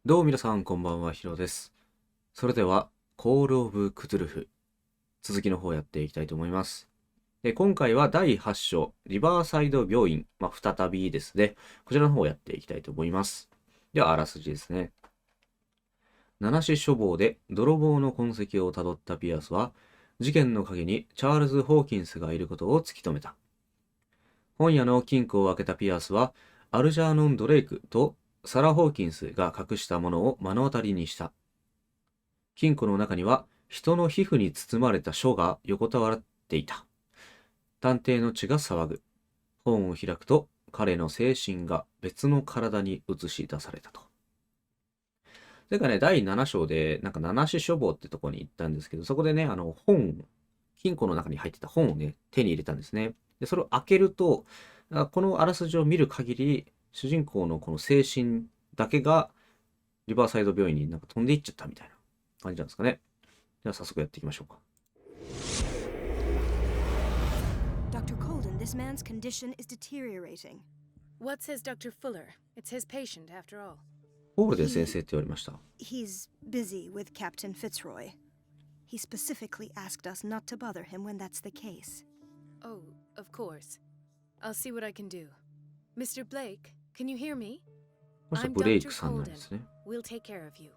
どうも皆さんこんばんは、ヒロです。それでは、コールオブクトゥルフ、続きの方やっていきたいと思います。今回は第8章、リバーサイド病院、再びですね。こちらの方をやっていきたいと思います。では、あらすじですね。七死処方で泥棒の痕跡をたどったピアスは、事件の陰にチャールズ・ホーキンスがいることを突き止めた。本屋の金庫を開けたピアスは、アルジャーノン・ドレイクとサラ・ホーキンスが隠したものを目の当たりにした。金庫の中には人の皮膚に包まれた書が横たわっていた。探偵の血が騒ぐ。本を開くと彼の精神が別の体に映し出されたと。それからね、第7章で、七死処方ってとこに行ったんですけど、そこでね、金庫の中に入ってた本をね、手に入れたんですね。で、それを開けると、このあらすじを見る限り、主人公のこの精神だけがリバーサイド病院に飛んでいっちゃったみたいな感じなんですかね。では早速やっていきましょうか。Dr. Colden, this man's condition is deteriorating. What says Dr. Fuller? It's his patient after all. ホールデン先生って言われました。He's busy with Captain Fitzroy. He specifically asked us not to bother him when that's the case. Oh, of course. I'll see what I can do. Mr. Blake, can you hear me? この人 I'm ブレイ Dr. クさんなんで Colden. すね。We'll take care of you.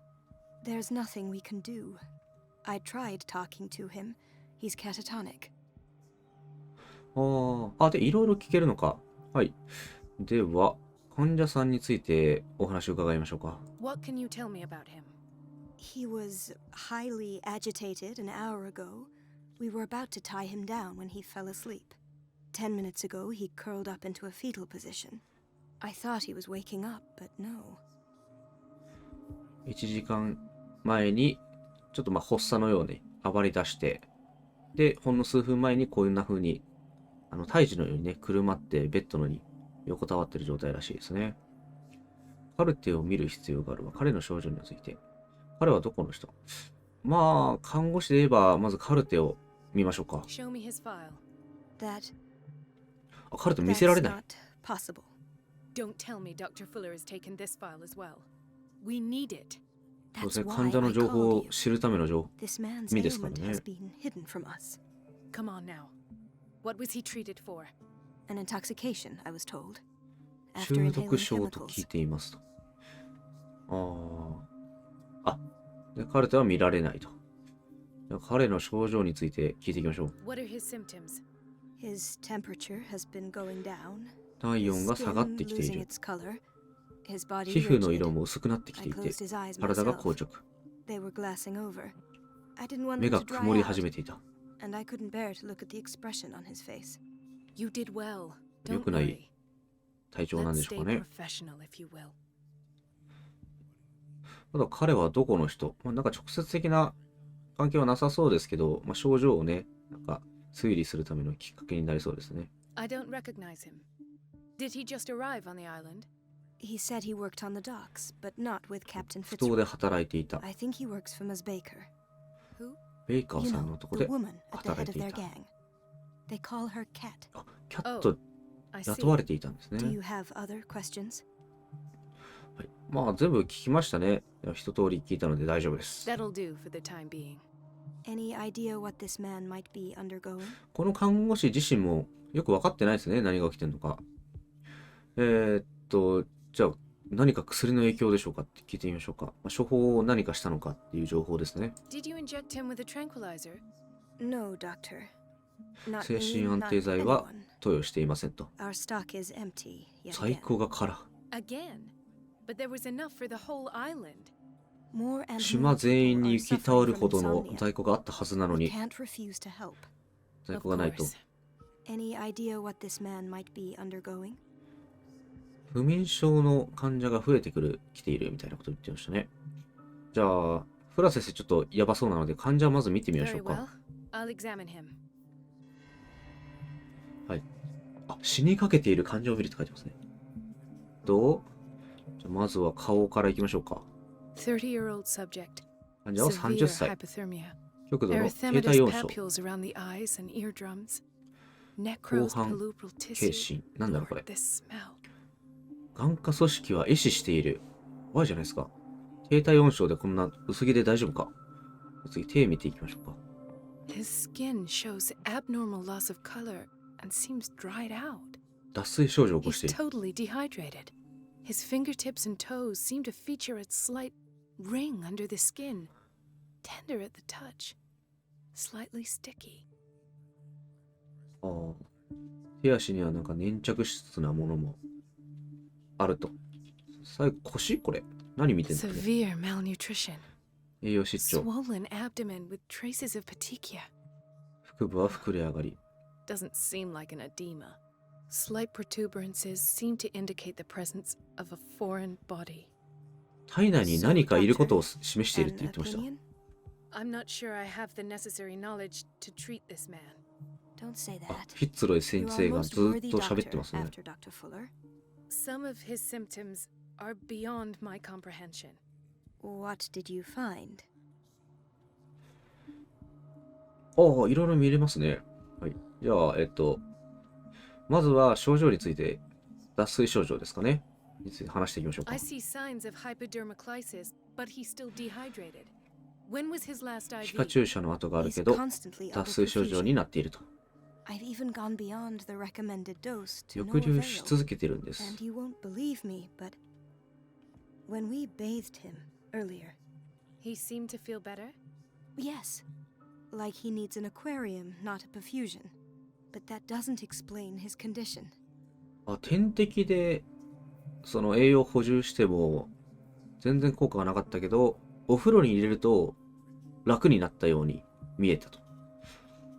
There's nothing we can do. I tried talking to him. He's catatonic. で、いろいろ聞けるのか。はい。では、患者さんについてお話を伺いましょうか。What can you tell me about him? He was highly agitated an hour ago. We were about to tie him down when he fell asleep. 10 minutes ago, he curled up into a fetal position. I thought he was waking up, but no. 1時間前に、ちょっと発作のように暴れ出して、で、ほんの数分前にこんな風に、胎児のようにね、くるまってベッドのに横たわってる状態らしいですね。カルテを見る必要があるわ。彼の症状について。彼はどこの人？看護師で言えば、まずカルテを見ましょうか。Show me his file. That, カルテ見せられ that's ない。 not possible. Don't tell me Dr. Fuller has taken this file as well. We need it. そうですね、 That's 患 why 者の I 情報 called を you. 知るための情報。 This man's 身ですから ailment ね。 has been hidden from us. Come on now. What was he treated for? An intoxication, I was told. 中 After 毒 inhaling 症と聞い chemicals. ていますと。で、カルテは見られないと。では彼の症状について聞いていきましょう。What are his symptoms? His temperature has been going down. 体温 His が下がって skin きてい losing る。 its color. His body 皮膚の rigid. 色も薄くなってき I ていて、 closed his eyes 体が myself. 硬直。 They were glassing over. I didn't want 目 them が to 曇 dry り out, 始めていた。 and I couldn't bear to look at the expression on his face. You did well. 良 Don't くない worry. 体調なん Let's でしょう stay かね。 professional, if you will. ただ彼はどこの人？直接的な関係はなさそうですけど、症状をね、推理するためのきっかけになりそうですね。I don't recognize him. Did he just arrive on the island? He said he worked on the docks, but not with Captain 埠頭で Fitzroy. 働いていた。 I think he works for Ms. Baker. Who? ベイカー You さんの know, とこ the で woman at the 働 head いて of い their た。 gang. They call her Cat. キャット I 雇われ see. ていたんですね。 Do you have other questions? はい、全部聞きましたね。一通り聞いたので大丈夫です。 That'll do for the time being. Any idea what this man might be undergoing? この看護師自身もよく分かってないですね。何が起きてるのか。じゃあ何か薬の影響でしょうかって聞いてみましょうか。処方を何かしたのかっていう情報ですね。 Did you inject him with a tranquilizer? No, doctor. Not 精 me, 神安 not 定剤は anyone. 投与していませんと。 Our stock is empty yet 在 again. 庫が空。 Again? But there was enough for the whole island. More and 島 more 全員 people に are 行き倒る suffering ほ from どの insomnia. 在庫があったはずなの We に can't refuse to help. 在 Of 庫がないと。 course. Any idea what this man might be undergoing? 不眠症の患者が増えてきているみたいなこと言ってましたね。じゃあ、フラ先生ちょっとやばそうなので患者をまず見てみましょ Very うか。 well. I'll examine him. はい。死にかけている患者を見るって書いてますね。じゃあまずは顔からいきましょうか。 30-year-old subject. 患者は Severe 30歳。 hypothermia. 極度の低 Erythematous 体温症。 papules around the eyes and eardrums. 後 Necrosed 半 palpebral 軽 tissue. 心。なんだろうこ Lord, れ。 this smell. 眼下組織は壊死している。怖いじゃないですか。低体温症でこんな薄着で大丈夫か。次、手見ていきましょうか。His skin shows abnormal loss of color and seems dried out. 脱水症状を起こ He's している。 totally dehydrated. His fingertips and toes seem to feature a slight ring under the skin, tender at the touch, slightly sticky. ああ。手足にはなんか粘着質なものもあると。最後、腰これ。何見てんだこれ。 Severe malnutrition. 栄養失調。 Swollen abdomen with traces of petechia. 腹部は膨れ上がり。 Doesn't seem like an edema. Slight protuberances seem to indicate the presence of a foreign body. 体内に何かいることを示しているって言ってました。 I'm not sure I have the necessary knowledge to treat this man. Don't say あ、 that. フィッツロイ先 You are 生 a が most ずっ worthy と喋 doctor ってますね。 after Dr. Fuller. Some of his symptoms are beyond my comprehension. What did you find? ああ、いろいろ見れますね。はい。じゃあ、まずは症状について、脱水症状ですかね。について話していきましょうか I。see signs of hypodermoclysis, but he's still dehydrated. When was his last 皮下 IV? 注射の跡がある He's けど、 constantly 脱水症状に overperfusion. なっていると。 I've even gone beyond the recommended dose to no 抑留し avail. 続けてるんです And。you won't believe me, but when we bathed him earlier, He seemed to feel better? yes, like he needs an aquarium, not a perfusion. But that doesn't explain his condition. あ、点滴で、その栄養補充しても、全然効果がなかったけど、お風呂に入れると楽になったように見えたと。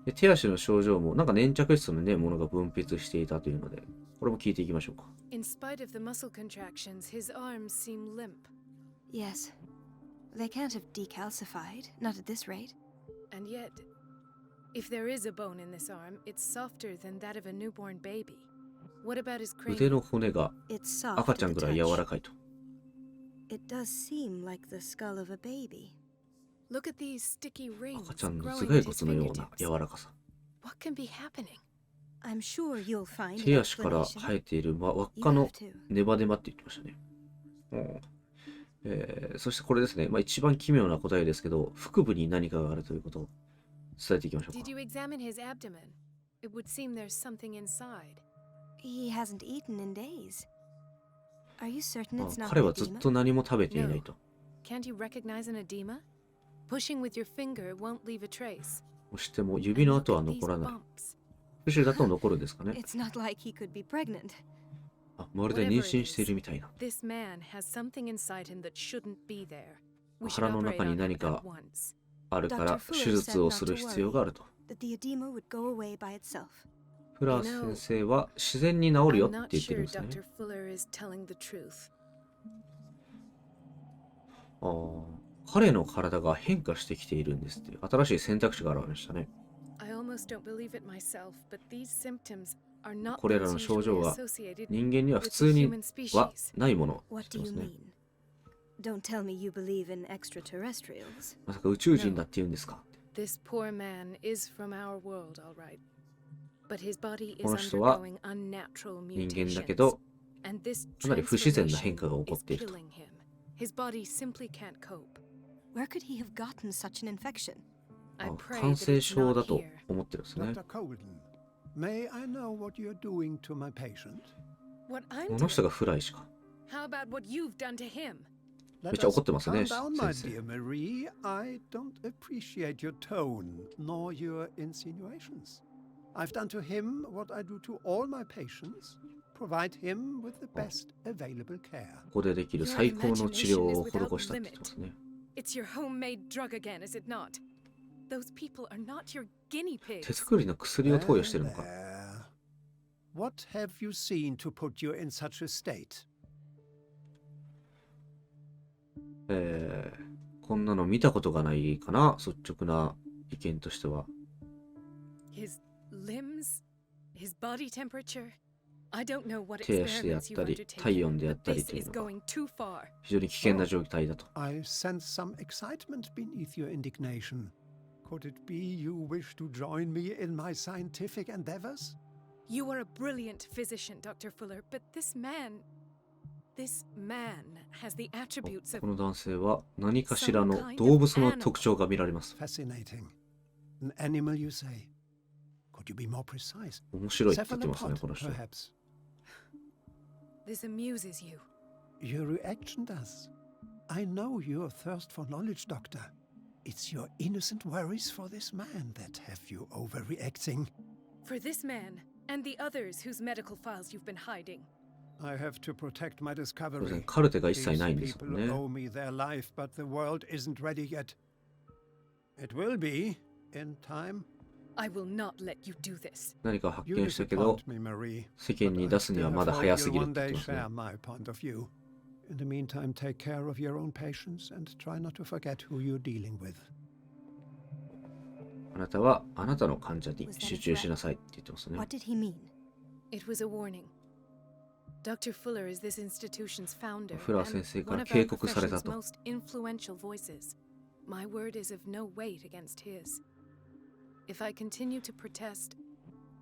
で、手足の症状も、なんか粘着質のね、ものが分泌していたというので、これも聞いていきましょうか。 In spite of the muscle contractions, his arms seem limp. Yes, they can't have decalcified, not at this rate. And yet, if there is a bone in this arm, it's softer than that of a newborn baby. What about his 腕 cranium? の骨が It's soft 赤 at ちゃん the ぐらい柔 touch. らかいと。 It does seem like the skull of a baby. Look at these sticky rings 赤ちゃんの growing 頭蓋 at his 骨のような fingertips. 柔らかさ。 What can be happening? I'm sure you'll find 手 an 足から explanation. 生えている輪っ You か have の to. ネバネバって言ってましたね。そしてこれですね、一番奇妙な答えですけど、腹部に何かがあるということを伝えていきましょうか Did。you examine his abdomen? It would seem there's something inside. He hasn't eaten in days. Are you certain あ it's not 彼 an はずっ edema? と何も食べていないと。 Can't you recognize an edema? Pushing with your finger won't leave a trace. 押しても And 指の look 跡は at these 残らない。 bumps. 復習だと残るんですかね。 It's not like he could be pregnant. あ、まるで妊娠しているみたいな。 This man has something inside him that shouldn't be there. We should 腹の operate 中に on him 何 at か once. あるから手術をする必要があると。 That the edema would go away by itself. フラー先生は自然に治るよ I'm って not 言ってるん sure ですね。 Dr. Fuller is telling the truth. ああ、彼の体が変化してきているんですっていう新しい選択肢が現れましたね。 I almost don't believe it myself, but these symptoms are not これら those の症 usually 状は associated 人間には普 with 通 the に human は species. ないものを言っ What て do ま you すね。 mean? Don't tell me you believe in extraterrestrials. まさか宇宙人だって言うんですか。 This poor man is from our world, all right. But his body is この人は undergoing unnatural 人間だけ mutations. ど And this かなり不自然な transformation 変化が起こ is っていると。 killing him. His body simply can't cope. Where could he have gotten such an infection? I あ pray 感 that 染 it's 症 not だと here. 思ってるんですね。 Dr. Colden, may I know what you're doing to my patient? What I'm この人 doing? がフライしか。 How about what you've done to him? Let めっちゃ us 怒ってますね、 calm down, my 先生。 dear Marie. I don't appreciate your tone nor your insinuations. I've done to him what I do to all my patients. Provide him with the best available care. ここでできる最高の治療を施したって言ってますね。 It's your homemade drug again, is it not? Those people are not your guinea 手 pigs. 作りの薬を投与してるのか。 There. What have you seen to put you in such a state? こんなの見たことがないかな、率直な意見としては。 His limbs? His body temperature? I don't know what 手足であっ experiments た you've り、体温 undertaken, であっ but たり this という is のが going too far. 非常に危険な状態だと。 I sense some excitement beneath your indignation. Could it be you wish to join me in my scientific endeavors? You are a brilliant physician, Dr. Fuller, but this man... This man has the attributes of この男性は何かしらの動物の特徴が見られます。 Fascinating. An animal, you say? Could you be more precise? 面白いって言ってますね、この Cephalopod, 人。 perhaps. this amuses you. Your reaction does. I know your thirst for knowledge, Doctor. It's your innocent worries for this man that have you overreacting. For this man and the others whose medical files you've been hiding. I have to protect my 当然 discovery. カルテが一切 These ないんですもん people ね。 owe me their life, but the world isn't ready yet. It will be in time. I will not let you do this. 何か発 You 見したけど disappoint me, Marie. 世間に出すにはまだ早すぎるって言ってますね。 Share my point of view. In the meantime, take care of your own patients and try not to forget who you're dealing with. あなたはあなたの患者に集中しなさいって言ってますね。 What did he mean? It was a warning. Dr. Fuller is this institution's founder フラー and 先生か one ら of 警 our 告された profession's と。 most influential voices. My word is of no weight against his. If I continue to protest,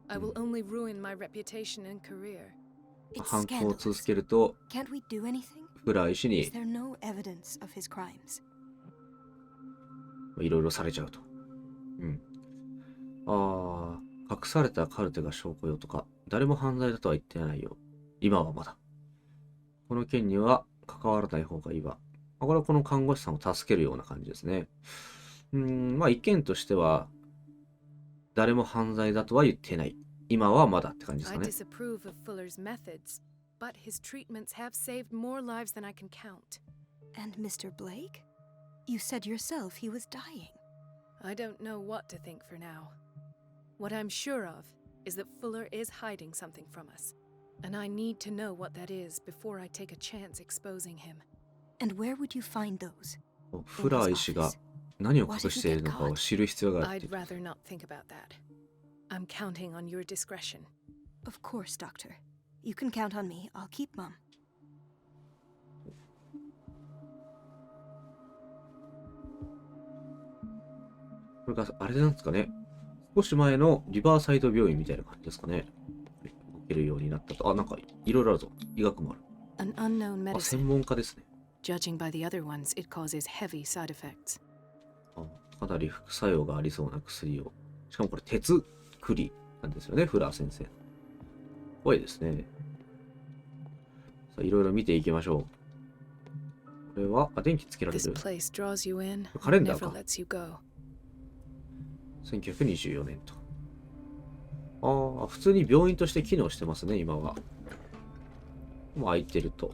I will only ruin my reputation and career. It's 犯行を scandalous. 続けると Can't we do anything? フラー医師 Is に there no evidence of his crimes? いろいろされちゃうと。うん。ああ、隠されたカルテが証拠よとか、誰も犯罪だとは言ってないよ。今はまだ。この件には関わらない方がいいわ。これはこの看護師さんを助けるような感じですね。まあ意見としては、誰も犯罪だとは言ってない。今はまだって感じです I かね。 disapprove of Fuller's methods, but his treatments have saved more lives than I can count. And Mr. Blake? You said yourself he was dying. I don't know what to think for now. What I'm sure of is that Fuller is hiding something from us, and I need to know what that is before I take a chance exposing him. And where would you find those? フラー医師が何を隠しているのかを知る必要があるって I'd rather not think about that. I'm counting on your discretion. Of course, Doctor. You can count on me. I'll keep mum. これがあれなんですかね。少し前のリバーサイド病院みたいな感じですかね。動けるようになったと。あ、なんかいろいろあるぞ。医学もある。 An unknown あ、専 medicine. 門家ですね。 Judging by the other ones, it causes heavy side effects. かなり副作用がありそうな薬を。しかもこれ手作りなんですよね、フラー先生。怖いですね。さあ、いろいろ見ていきましょう。これは、電気つけられ This る。 place draws you in, カレン and ダー never か。 lets you go. 1924年と。ああ、普通に病院として機能してますね、今は。もう空いてると。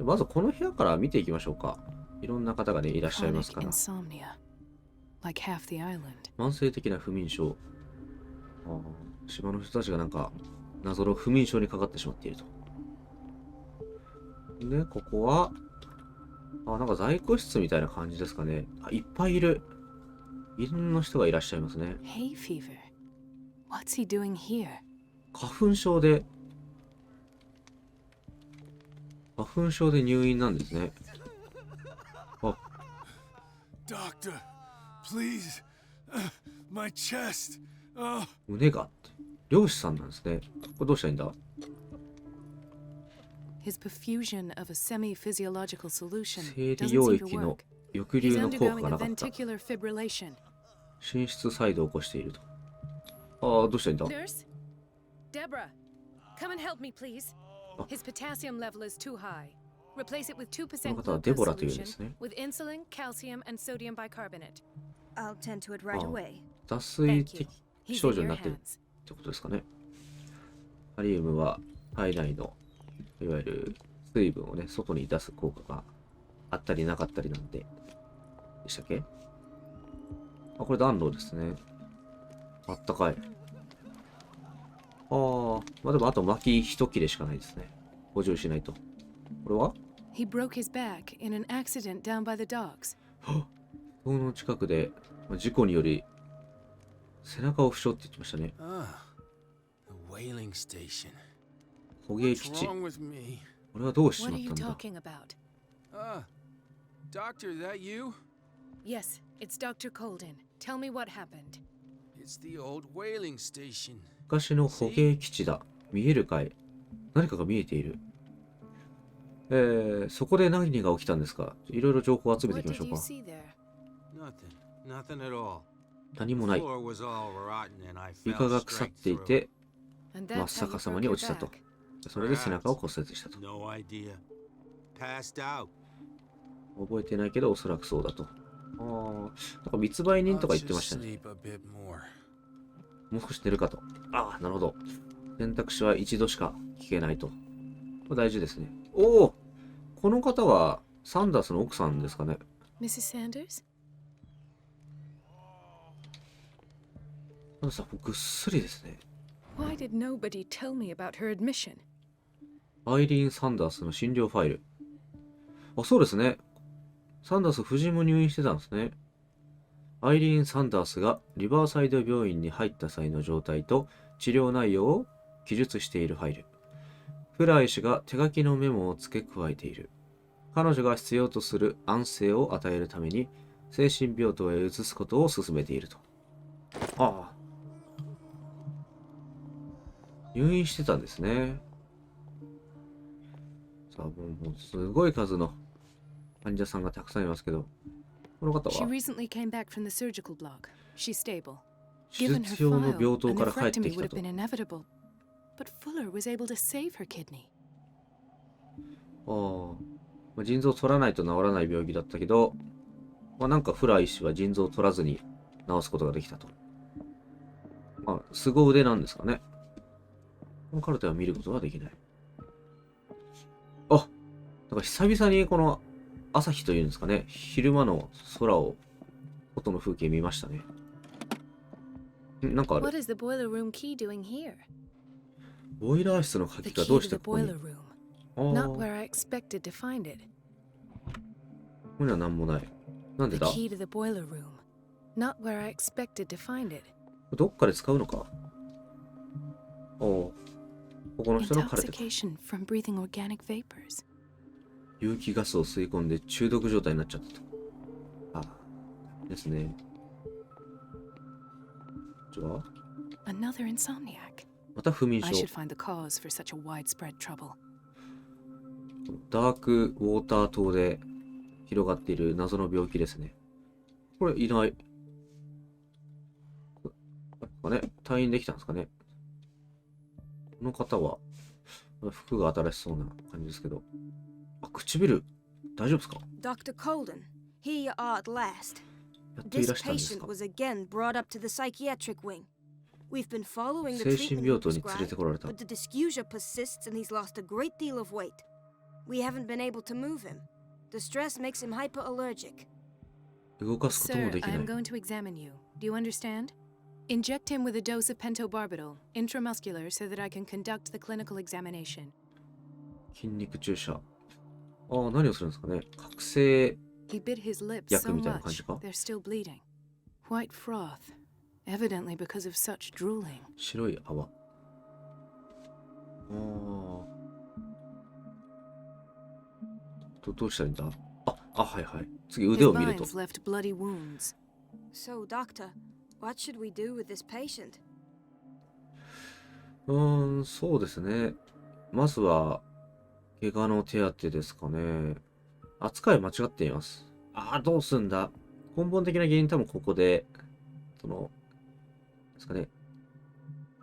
まずこの部屋から見ていきましょうか。いろんな方がね、いらっしゃいます Chronic から。 insomnia, like half the island. 慢性的な不眠症。島の人たちがなんか謎の不眠症にかかってしまっていると。で、ここは、なんか在庫室みたいな感じですかね。いっぱいいる。いろんな人がいらっしゃいますね。 Hay fever. What's he doing here? 花粉症で入院なんですね。Doctor, please. My chest. 胸があって。漁師さんなんですね。これどうしたらいいんだ？ His perfusion of a semi-physiological solution 生理 doesn't 溶 seem 液 to の work. 抑 He's 留の効果 undergoing が a なかった。 ventricular fibrillation. 心室再度を起こしていると。どうしたらいいんだ？ Nurse? Deborah, come and help me, please. His potassium level is too high. Replace it with 2% この方は glucose デボラというんで solution すね。 with insulin, calcium, and sodium bicarbonate. I'll tend to it right away. 脱水 Thank you. 的 He's 症 in 状に your なってるっ hands. てことですかね。カリウムは体内のいわゆる水分をね、外に出す効果があったりなかったりなんで、でしたっけ？これ暖炉ですね。あったかい。まあでもあと薪一切れしかないですね。補充しないと。これは He broke his back in an accident down by the docks. 塔の近くで事故により背中を負傷って言ってましたね。 The whaling station. 捕鯨 What's 基地。 wrong with me? これはどうしち What ま are った you んだ？ talking about? Doctor, that you? Yes, it's Dr. Colden. Tell me what happened. It's the old whaling station. 昔の捕鯨基地だ。見えるかい？何かが見えている。そこで何が起きたんですか？いろいろ情報を集めていきましょうか。 Nothing at all. 何もない。 Floor was all rotten and I 床 fell が腐っ straight てい through. て、 And 真っ that's how 逆 you さま broke に your 落ちたと。 back. それで背中を骨折したと。 No idea. Passed out. 覚えてないけど、おそらくそうだと。なんか密売人とか言ってましたね。 Sleep a bit more. もう少し寝るかと。なるほど。選択肢は一度しか聞けないと。これ大事ですね。おお、この方はサンダースの奥さんですかね。 Mrs. Sanders? サンダースさん、ぐっすりですね。 Why did nobody tell me about her admission? アイリーン・サンダースの診療ファイル。そうですね。サンダース夫人も入院してたんですね。アイリーン・サンダースがリバーサイド病院に入った際の状態と治療内容を記述しているファイル。フラー医師が手書きのメモを付け加えている。彼女が必要とする安静を与えるために精神病棟へ移すことを進めていると。入院してたんですね。さあ、もうすごい数の患者さんがたくさんいますけど、この方 She は recently came back from the surgical block. She's stable. 手 Given her 術用の file, 病棟 a から帰って nephrectomy き would た have と。 been inevitable. But Fuller was able to save her kidney. 腎臓を取らないと治らない病気だったけど、なんかフラー医師は腎臓を取らずに治すことができたと。凄腕なんですかね。このカルテは見ることはできない。なんか久々にこの朝日というんですかね、昼間の空を、外の風景見ましたね。なんかあ What る。 is the boiler room key doing here? ボイラー室の The 鍵が key どう to して the ここに。 boiler room. こ Not where I expected to find it. こには何もない。なんで The だ？ key to the boiler room. Not where I expected to find it. どっかで使うのか？ここの人のカルテか。 Intoxication from breathing organic vapors. 有機ガスを吸い込んで中毒状態になっちゃったと。ですね。じゃあ Another insomniac. また不眠 I 症。 should find the cause for such a widespread trouble. ダークウォーター島で広がっている謎の病気ですね。これいない。退院できたんですかね。この方は服が新しそうな感じですけど。唇大丈夫ですか？ Dr. Colden, here you are at last. やっとい This らしたんです patient か？ was again brought up to the psychiatric wing. We've been following the 精神 treatment 病 you 棟に連れて prescribed, こられた。 but the dysgeusia persists and he's lost a great deal of weight. We haven't been able to move him. The stress makes him hyperallergic. 動かすことも Sir, でき I な am い。 going to examine you. Do you understand? Inject him with a dose of pentobarbital, intramuscular, so that I can conduct the clinical examination. 筋肉注射。何をするんですかね。覚醒 He bit his lips Yak so みたいな much, 感じか？ they're still bleeding. White froth, evidently because of such drooling. 白い泡。どうしたらいいんだ？はいはい。次 His 腕を見ると。 vines left bloody wounds. So, doctor, what should we do with this patient? そうですね。まずは、怪我の手当てですかね。扱い間違っています。どうすんだ。根本的な原因多分ここで、ですかね。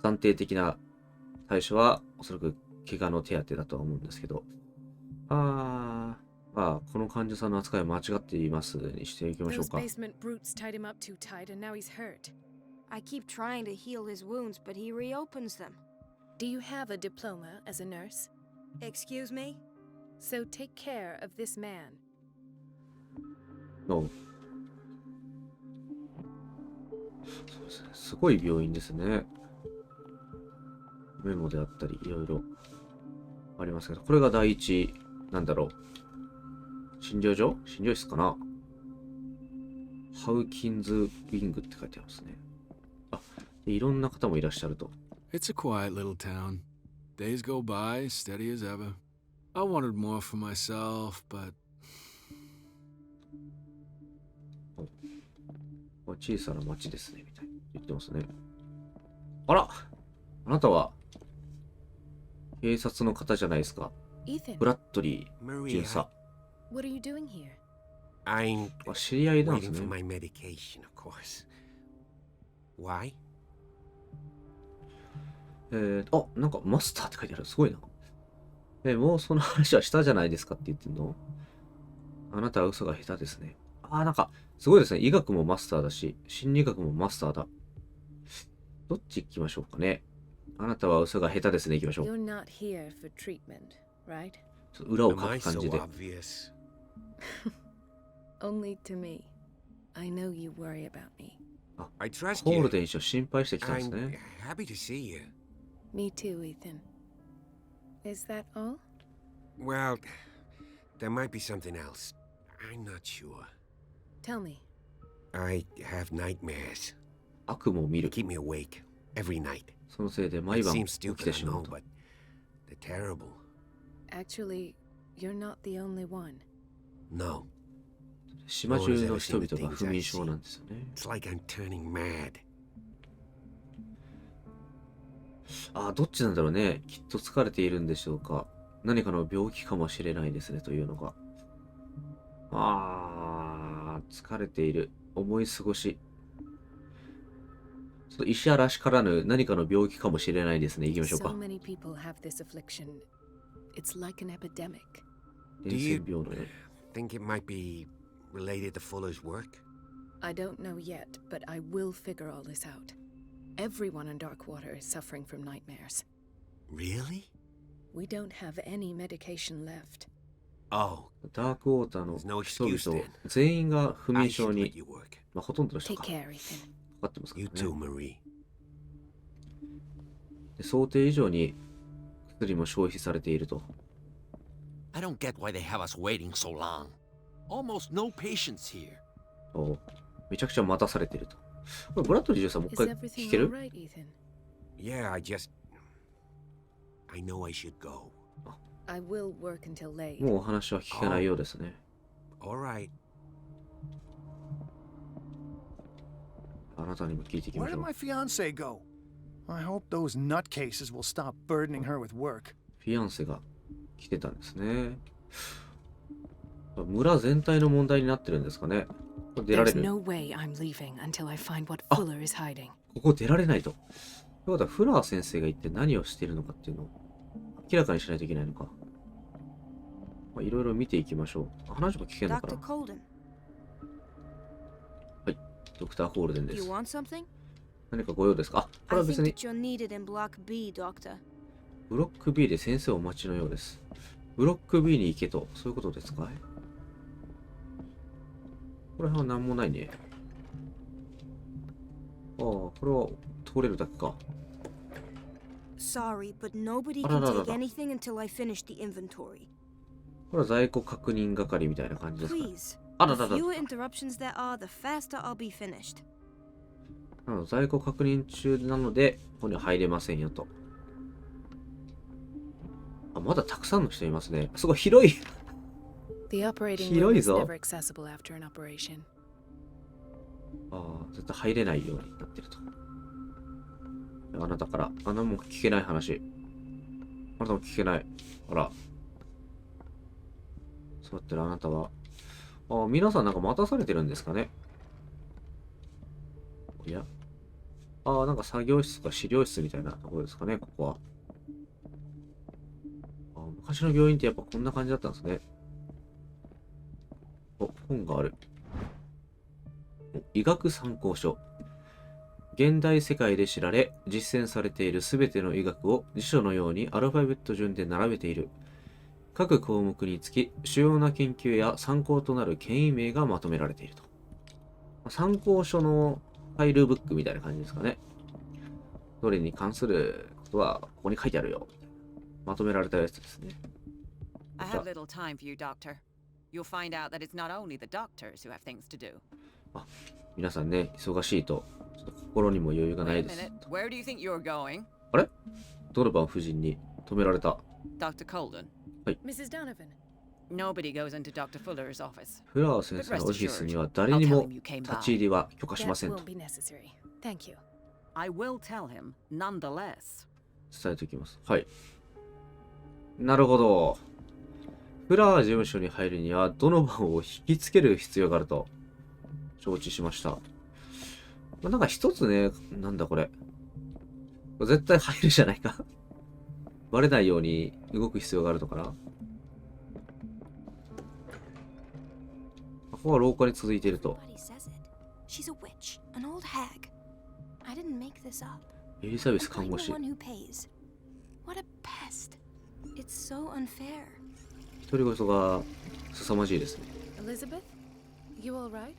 暫定的な対処は、おそらく怪我の手当てだとは思うんですけど。この患者さんの扱い間違っていますにしていきましょう Those か。basement brutes tied him up too tight and now he's hurt. I keep trying to heal his wounds, but he reopens them. Do you have a diploma as a nurse? Excuse me? So take care of this man. そうですね。すごい病院ですね。メモであったり、いろいろありますけど、これが第一、診療室かな。ハウキンズウィングって書いてありますね。でいろんな方もいらっしゃると。It's a quiet little town. Days go by, steady as ever. I wanted more for myself, but 小さな町ですね、みたいに言ってますね。あなたは、警察の方じゃないですか。 Ethan, ブラッドリー Marie, 巡査。 what are you doing here? I'm 知り合いなんです waiting for ね。 my medication, of course. Why? なんかマスターって書いてある。すごいな。もうその話はしたじゃないですかって言ってんの？あなたは嘘が下手ですね。なんか、すごいですね。医学もマスターだし、心理学もマスターだ。どっち行きましょうかね。あなたは嘘が下手ですね。行きましょう。 You're not here for treatment, right? ちょっと裏を Am 書 I く感 so じで。 obvious? Only to me. I know you worry about me. I trust コー you. ルデン氏を心配してきたんです I'm ね。 happy to see you. Me too, Ethan. Is that all? Well, there might be something else. I'm not sure. Tell me. I have nightmares. 悪夢を見 They る。 keep me awake every night. そのせいで毎 It 晩 seems 起き stupid, て I しま know, うと。 but they're terrible. Actually, you're not the only one. No, 島中の人々が不眠症なんですよね。 it's like I'm turning mad. どっちなんだろうね。きっと疲れているんでしょうか。何かの病気かもしれないですね、というのが。疲れている。思い過ごし。ちょっと石嵐からぬ何かの病気かもしれないですね。行きましょう So か。 many people have this affliction. It's like an epidemic. 伝染病のように。 Think it might be related to Fuller's work? I don't know yet, but I will figure all this out. Everyone in Darkwater is suffering from nightmares. Really? We don't have any medication left. Oh, ダークウォーターの there's no 人 excuse 々 then. 全員が不 I 眠症 should に let、you work. ほとんどの人 Take か care, Ethan. かってますから You ね。 too, Marie. で想定以上に薬も消費されていると。 I don't get why they have us waiting so long. Almost no patients here. めちゃくちゃ待たされていると。これブラッドリー13もう一 Is 回 everything 聞け all る？ right, Ethan? Yeah, I know I should go. I will work until late. もうお話は聞けないようですね。 All right. あなたにも聞いていき Where まし did ょう。 my fiance go? I hope those nutcases will stop burdening her with work. フィアンセが来てたんですね。村全体の問題になってるんですかね。これ出られ There's る？ no way I'm leaving until I find what Fuller is hiding. ここ出られないと。ということはフラー先生が一体何をしているのかっていうのを明らかにしないといけないのか。いろいろ見ていきましょう。話も聞けるのか Dr. な。 Colden, ドクター・ホールデンで do you す。 want something? 何かご用ですか？これ I は別 think に that you're needed in Block B, Doctor. ブロック B で先生をお待ちのようです。ブロック B に行けと、そういうことですかい？これは何もないね。これは通れるだけか。 Sorry, but nobody Ah, can no, no, take no. anything until I finish the inventory. これは在庫確認係みたいな感じですかね。 Please. だ The だだ。 fewer interruptions there are, the faster I'll be finished. 在庫確認中なので、ここには入れませんよと。まだたくさんの人いますね。すごい広い。 The operating room 広い is ぞ。 never accessible after an operation. 絶対入れないようになってると。あなたから、あなたも聞けない話。あなたも聞けない。あら。そうやってるあなたは。皆さんなんか待たされてるんですかね。おや。なんか作業室とか資料室みたいなところですかね、ここは。昔の病院ってやっぱこんな感じだったんですね。本がある。医学参考書。現代世界で知られ、実践されているすべての医学を辞書のようにアルファベット順で並べている。各項目につき、主要な研究や参考となる権威名がまとめられていると。参考書のファイルブックみたいな感じですかね。どれに関することはここに書いてあるよ。まとめられたやつですね。 I have little time for you, Doctor. You'll find out that it's not only the doctors who have things to do. 皆さんね、忙しいと、ちょっと心にも余裕がな Wait い a です。 minute. Where do you think you're going? ドルバン夫人に止められた。 Dr. Colden. Mrs. Donovan. Nobody goes into Dr. Fuller's office. フラー先生のオフィスには誰にも立ち入りは許可し That ませんと won't be necessary. Thank you. I will tell him nonetheless. 伝えておきます。はい。なるほど。フラー事務所に入るにはドノバンを引きつける必要があると承知しました。なんか一つね、なんだこれ。絶対入るじゃないか。バレないように動く必要があるのかな。ここは廊下に続いていると。エリザベス看護師。独り言が凄まじいですね。Elizabeth? You alright?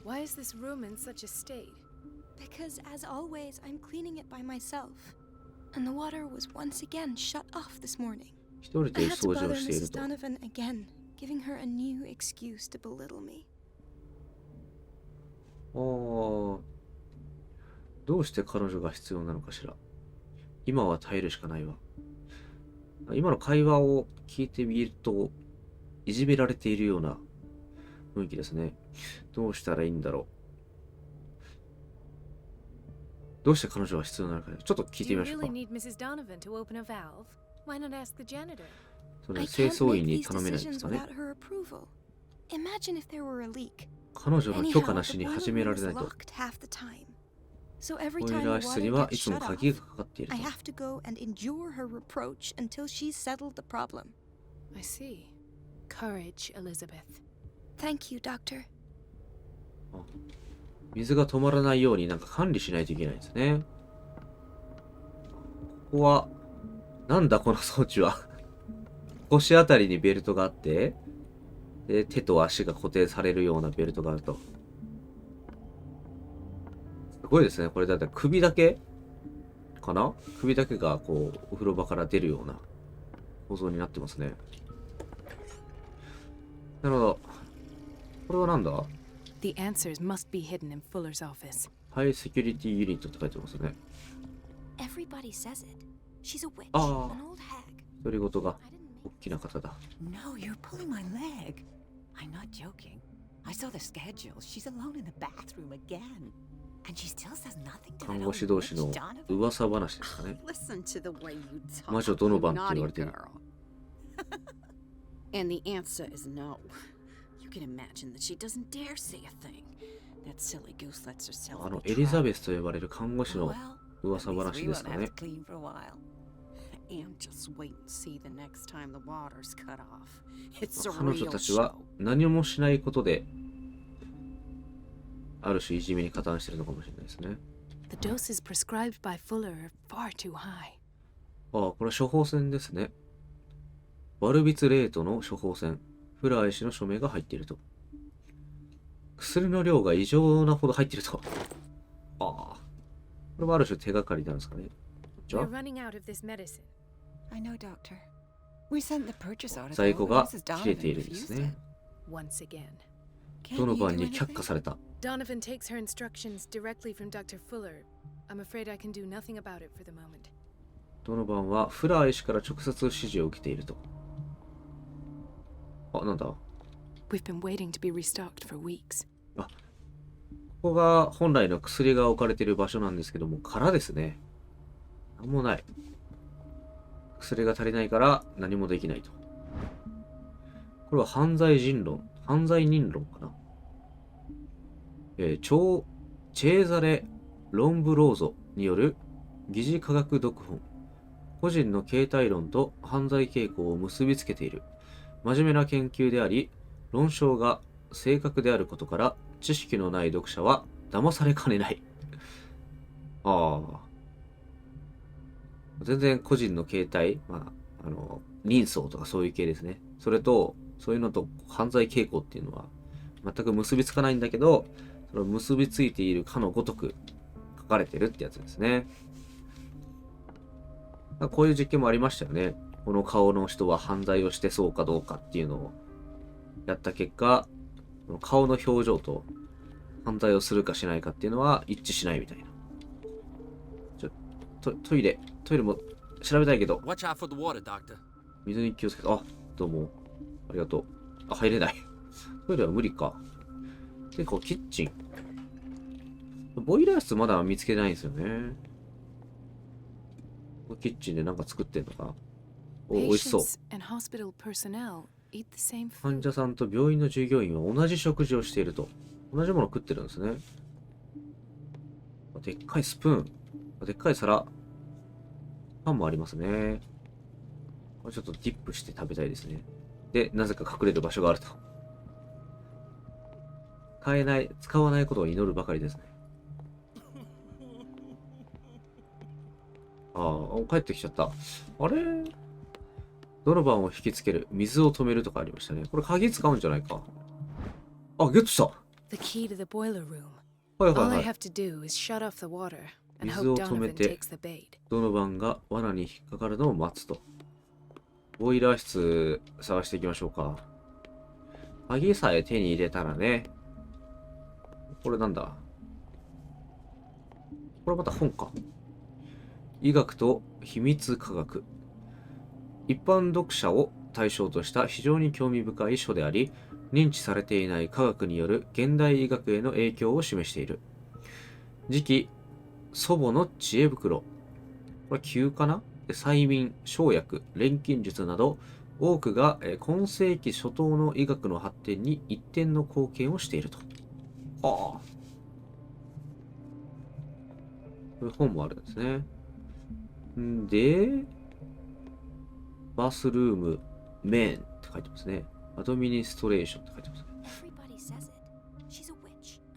Why is this room in such a state? Because, as always, I'm cleaning it by myself. And the water was once again shut off this morning. 一人 I で had to 掃除を bother している Mrs. と。Donovan again, giving her a new excuse to belittle me. どうして彼女が必要なのかしら。今は耐えるしかないわ。今の会話を聞いてみると、いじめられているような雰囲気ですね。どうしたらいいんだろう。どうして彼女は必要なのか、ちょっと聞いてみましょうか。それ清掃員に頼めないんですかね。彼女の許可なしに始められないと。ボイラー室にはいつも鍵がかかっていると。I have to go and endure her reproach until she's settled the problem. I see. Courage, Elizabeth. Thank you, Doctor. 水が止まらないようになんか管理しないといけないんですね。ここは、なんだこの装置は。腰あたりにベルトがあって、で、手と足が固定されるようなベルトがあると。すごいですね。これだって首だけかな？首だけがこう、お風呂場から出るような構造になってますね。なるほど。これはなんだ？ The answers must be hidden in Fuller's office. ハイセキュリティユニットって書いてますね。Everybody says it. She's a witch, あ an old hag. あ、独り言が大きな方だ。No, you're pulling my leg. I'm not joking. I saw the schedule. She's alone in the bathroom again. And she still says nothing to 看 that 護 old 師同士 witch, の Donovan. 噂話ですかね。 Listen to the way you talk. 魔女ドノバンって you 言わ naughty れてる。 girl. And the answer is no. You can imagine that she doesn't dare say a thing. That silly goose lets herself エ be リザ trapped. ベスと呼ばれる看護師 Oh, の well, 噂 at least 話 we です won't か have ね to。clean for a while. And just wait and see the next time the water's cut off. It's a 彼女 real たちは show. 何もしないことで、ある種いじめに加担しているのかもしれないですね。The doses prescribed by Fuller are far too high. ああ、これは処方箋ですね。バルビツレートの処方箋。フラー医師の署名が入っていると。薬の量が異常なほど入っていると。ああ。これはある種手がかりなんですかね。じゃ We're あ、 running out of this medicine. I know, Doctor. We sent the purchase order. 在 though, 庫 but が Mrs. 切れてい Donovan るんです refused ね it.。 Once again. ど Can't の you 晩 do に却 anything? 下された。 Donovan takes her instructions directly from Dr. Fuller. I'm afraid I can do nothing about it for the moment. どの晩はフラー医師から直接指示を受けていると。あ、なんだ。こ We've been waiting to be restocked for weeks. こが本来の薬が置かれている場所なんですけども、空ですね。なんもない。薬が足りないから何もできないと。これは犯罪人論かな。チェーザレ・ロンブローゾによる疑似科学読本。個人の形態論と犯罪傾向を結びつけている。真面目な研究であり、論証が正確であることから、知識のない読者は騙されかねない。ああ。全然個人の形態、人相とかそういう系ですね。それと、そういうのと犯罪傾向っていうのは全く結びつかないんだけど、それを結びついているかのごとく書かれてるってやつですね。こういう実験もありましたよね。この顔の人は犯罪をしてそうかどうかっていうのをやった結果、顔の表情と犯罪をするかしないかっていうのは一致しないみたいな。トイレも調べたいけど、 Watch out for the water, Doctor. 水に気をつけて、あ、どうも。ありがとう。あ、入れない。トイレは無理か。で、こう、キッチン。ボイラー室まだ見つけないんですよね。キッチンでなんか作ってんのかな。お、美味しそう。 Patients and hospital personnel eat the same 患 food. 者さんと病院の従業員は同じ食事をしていると。同じものを食ってるんですね。でっかいスプーン。でっかい皿。パンもありますね。これちょっとディップして食べたいですね。で、なぜか隠れる場所があると。使わないことを祈るばかりですね。ああ、帰ってきちゃった。あれ、ドノバンを引きつける。水を止めるとかありましたね。これ鍵使うんじゃないか。あ、ゲットした。 The key to the boiler room. はいはい All は I い。 have to do is shut off the water and 水を hope 止め Donovan て takes the bait. ドノバンが罠に引っかかるのを待つと。ボイラー室探していきましょうか。鍵さえ手に入れたらね。これなんだ。これまた本か。医学と秘密科学。一般読者を対象とした非常に興味深い書であり、認知されていない科学による現代医学への影響を示している。次期、祖母の知恵袋。これ急かな？で催眠、生薬、錬金術など、多くが今世紀初頭の医学の発展に一点の貢献をしていると。はあ。これ本もあるんですね。んで、バスルーム、メーンって書いてますね。アドミニストレーションって書いてますね。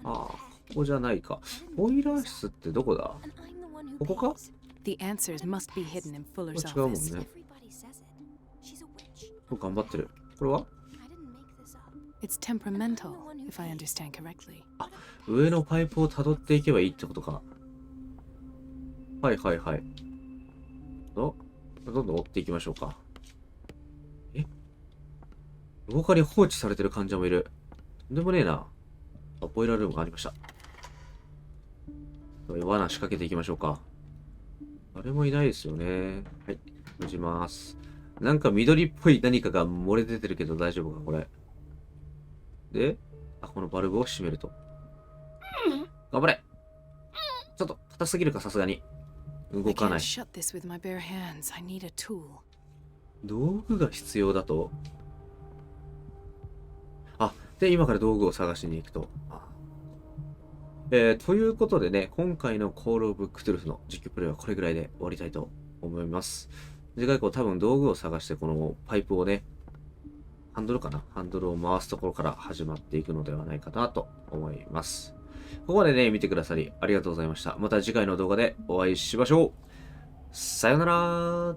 ああ、ここじゃないか。ボイラー室ってどこだ？ここか？ The answers must be hidden in こ Fuller's れ違うもん office. ね。頑張ってる。これは？ It's temperamental, if I understand correctly. 上のパイプを辿っていけばいいってことか。はいはいはい。どんどん追っていきましょうか。廊下に放置されてる患者もいる。とんでもねえな。あ、ボイラールームがありました。罠仕掛けていきましょうか。誰もいないですよね。はい。閉じます。なんか緑っぽい何かが漏れ出てるけど大丈夫かこれ。で、このバルブを閉めると。頑張れ！ちょっと硬すぎるかさすがに。動かない。道具が必要だと。で、今から道具を探しに行くと。ということでね、今回の Call of Cthulhu の実況プレイはこれぐらいで終わりたいと思います。次回以降多分道具を探してこのパイプをね、ハンドルかな？ハンドルを回すところから始まっていくのではないかなと思います。ここまでね、見てくださりありがとうございました。また次回の動画でお会いしましょう。さよなら。